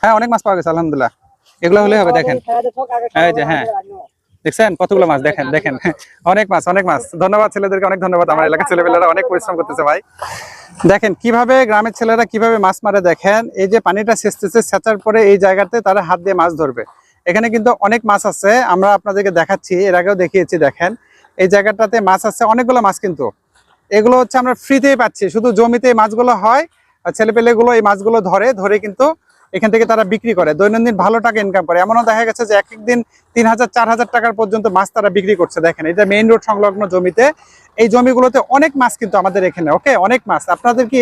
হ্যাঁ অনেক মাছ পাওয়া গেছে আলহামদুলিল্লাহ। এগুলো হলে হবে। দেখেন এই যে, হ্যাঁ দেখছেন কতগুলো মাছ, দেখেন দেখেন অনেক মাছ অনেক মাছ। ধন্যবাদ ছেলেদেরকে, অনেক ধন্যবাদ। আমার এলাকার ছেলেপেলেরা অনেক পরিশ্রম করতেছে ভাই। দেখেন কিভাবে গ্রামের ছেলেরা কিভাবে মাছ মারে। দেখেন এই যে পানিটা সেচতেছে, সেচার পরে এই জায়গাতে তারা হাত দিয়ে মাছ ধরবে। এখানে কিন্তু অনেক মাছ আছে, আমরা আপনাদেরকে দেখাচ্ছি, এর আগেও দেখিয়েছি। দেখেন এই জায়গাটাতে মাছ আছে অনেকগুলো মাছ, কিন্তু এগুলো হচ্ছে আমরা ফ্রিতেই পাচ্ছি। শুধু জমিতে এই মাছগুলো হয় আর ছেলেপেলেগুলো এই মাছগুলো ধরে কিন্তু এখান থেকে তারা বিক্রি করে, দৈনন্দিন ভালো টাকা ইনকাম করে। এমনও দেখা গেছে যে এক একদিন 3000 4000 টাকার পর্যন্ত মাছ তারা বিক্রি করছে। দেখেন এটা মেইন রোড সংলগ্ন জমিতে, এই জমিগুলোতে অনেক মাছ কিন্তু আমাদের এখানে। ওকে, অনেক মাছ। আপনাদের কি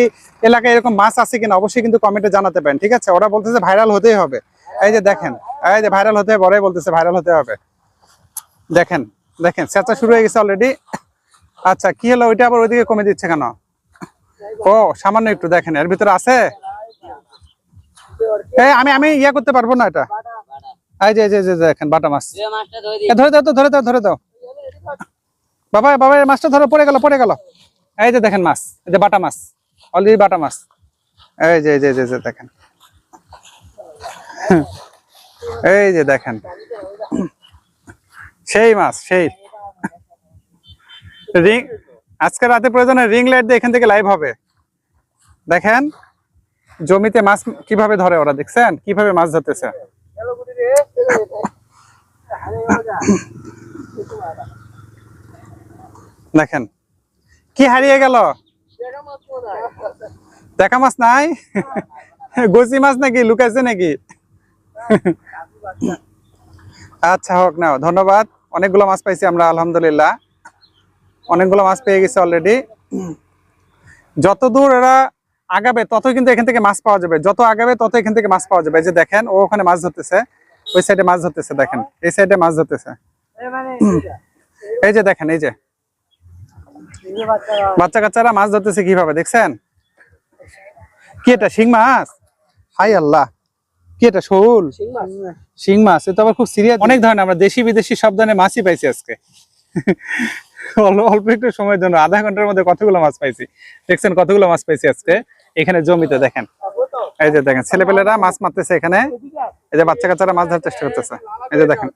এলাকায় এরকম মাছ আছে কিনা অবশ্যই কিন্তু কমেন্টে জানাতে পারেন, ঠিক আছে? ওরা বলতেছে ভাইরাল হতেই হবে। এই যে দেখেন, এই যে ভাইরাল হতে হবে, ওরাই বলতেছে ভাইরাল হতে হবে। দেখেন দেখেন চেঁচা শুরু হয়ে গেছে অলরেডি। আচ্ছা কি হলো, ওইটা আবার ওইদিকে কমে দিচ্ছে কেন? ও সামান্য একটু। দেখেন এর ভিতরে আছে। আমি ইয়া করতে পারবো না এটা। এই যে দেখেন বাটা মাছ। ধরে দাও তো, ধরে দাও বাবা, এই মাছটা ধরো, পড়ে গেল। এই যে দেখেন মাছ, এই যে বাটা মাছ, অলরেডি বাটা মাছ। এই যে দেখেন, এই যে দেখেন সেই মাছ, সেই রিং। আজকে রাতে প্রয়োজনে রিং লাইট দিয়ে এখান থেকে লাইভ হবে। দেখেন জমিতে মাছ কিভাবে ধরে ওরা, দেখছেন কিভাবে মাছ ধরতেছে। দেখেন কি হারিয়ে গেল, দেখা মাছ নাই। গজি মাছ নাকি লুকাইছে নাকি? আচ্ছা হোক, নাও ধন্যবাদ। অনেকগুলো মাছ পাইছি আমরা আলহামদুলিল্লাহ, অনেকগুলো মাছ পেয়ে গেছে অলরেডি। যতদূর এরা আগাবে তত কিন্তু এখান থেকে মাছ পাওয়া যাবে, যত আগাবে তত এখান থেকে মাছ পাওয়া যাবে। এই যে দেখেন ও ওখানে মাছ ধরতেছে, ওই সাইডে মাছ ধরতেছে। দেখেন এই সাইডে মাছ ধরতেছে। এই যে দেখেন, এই যে বাচ্চা কাচ্চারা মাছ ধরতেছে কিভাবে, দেখছেন? কি এটা শিং মাছ? হাই আল্লাহ, কি এটা শোল? শিং মাছ। এটা আবার খুব সিরিয়াস। অনেক ধরনের আমরা দেশি বিদেশি সব ধরনের মাছই পাইছি আজকে। অল্প একটু সময়ের জন্য, আধা ঘন্টার মধ্যে কতগুলো মাছ পাইছি। দেখছেন কতগুলো মাছ পাইছি আজকে এখানে জমিতে। দেখেন এই যে দেখেন ছেলেপেলেরা মাছ মারতেছে এখানে, এই যে বাচ্চা কাচ্চারা মাছ ধরার চেষ্টা করতেছে। এই যে দেখেন,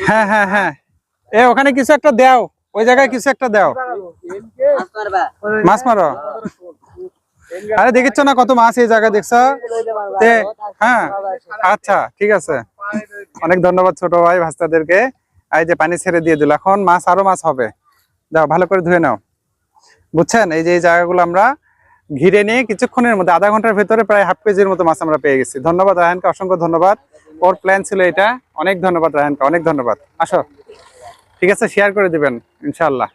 হ্যাঁ ওখানে কিছু একটা দাও, ওই জায়গায় কিছু একটা দাও, মাছ মারো। আরে দেখিচ্ছ না কত মাছ এই জায়গায়, দেখছো? হ্যাঁ আচ্ছা ঠিক আছে, অনেক ধন্যবাদ ছোট ভাই ভাস্তাদেরকে। এই যে পানি ছেড়ে দিয়ে দিল, এখন মাছ আরো মাছ হবে। দাও ভালো করে ধুয়ে নাও, বুঝছেন? এই যে এই জায়গাগুলো আমরা ঘিরে নিয়ে কিছুক্ষণের মধ্যে, আধা ঘন্টার ভেতরে প্রায় হাফ কেজির মতো মাছ আমরা পেয়ে গেছি। ধন্যবাদ রায়হানকে, অসংখ্য ধন্যবাদ। ওর প্ল্যান ছিল এটা। অনেক ধন্যবাদ রায়হানকে, অনেক ধন্যবাদ। আসো, ঠিক আছে, শেয়ার করে দিবেন ইনশাল্লাহ।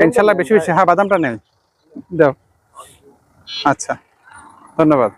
ইনশাল্লাহ বেশি বেশি। হ্যাঁ বাদামটা নেই, দাও। আচ্ছা ধন্যবাদ।